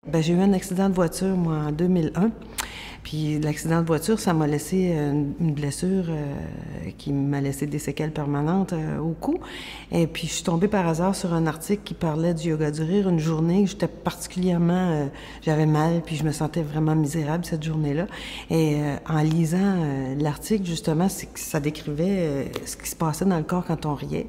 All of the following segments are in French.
Ben, j'ai eu un accident de voiture, moi, en 2001. Puis l'accident de voiture, ça m'a laissé une blessure qui m'a laissé des séquelles permanentes au cou. Et puis je suis tombée par hasard sur un article qui parlait du yoga du rire, une journée où j'étais particulièrement, j'avais mal, puis je me sentais vraiment misérable cette journée-là. Et en lisant l'article, justement, c'est que ça décrivait ce qui se passait dans le corps quand on riait.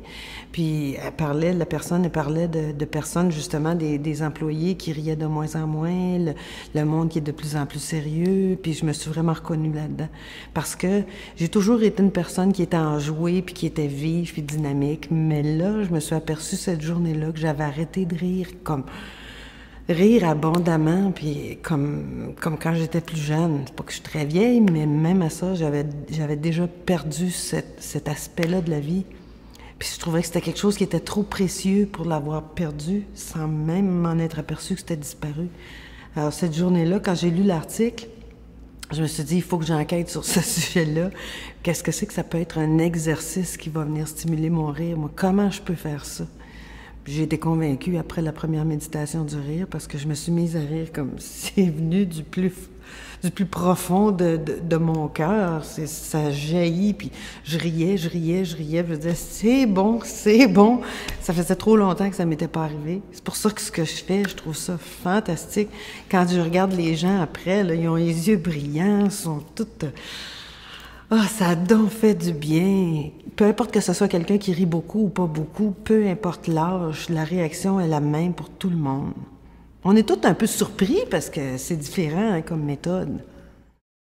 Puis la personne, elle parlait de personnes, justement, des employés qui riaient de moins en moins, le monde qui est de plus en plus sérieux. Puis je me suis vraiment reconnue là-dedans. Parce que j'ai toujours été une personne qui était enjouée, puis qui était vive, puis dynamique. Mais là, je me suis aperçue cette journée-là que j'avais arrêté de rire rire abondamment, puis comme quand j'étais plus jeune. C'est pas que je suis très vieille, mais même à ça, j'avais déjà perdu cet aspect-là de la vie. Puis je trouvais que c'était quelque chose qui était trop précieux pour l'avoir perdu, sans même m'en être aperçu que c'était disparu. Alors cette journée-là, quand j'ai lu l'article, je me suis dit, il faut que j'enquête sur ce sujet-là. Qu'est-ce que c'est que ça peut être un exercice qui va venir stimuler mon rire? Moi, comment je peux faire ça? Puis j'ai été convaincue après la première méditation du rire parce que je me suis mise à rire comme c'est venu du plus profond de mon cœur. Ça jaillit, puis je riais. Je me disais, c'est bon, c'est bon. Ça faisait trop longtemps que ça m'était pas arrivé. C'est pour ça que ce que je fais, je trouve ça fantastique. Quand je regarde les gens après, là, ils ont les yeux brillants, sont toutes... Ah, ça a donc fait du bien. Peu importe que ce soit quelqu'un qui rit beaucoup ou pas beaucoup, peu importe l'âge, la réaction est la même pour tout le monde. On est tous un peu surpris parce que c'est différent hein, comme méthode.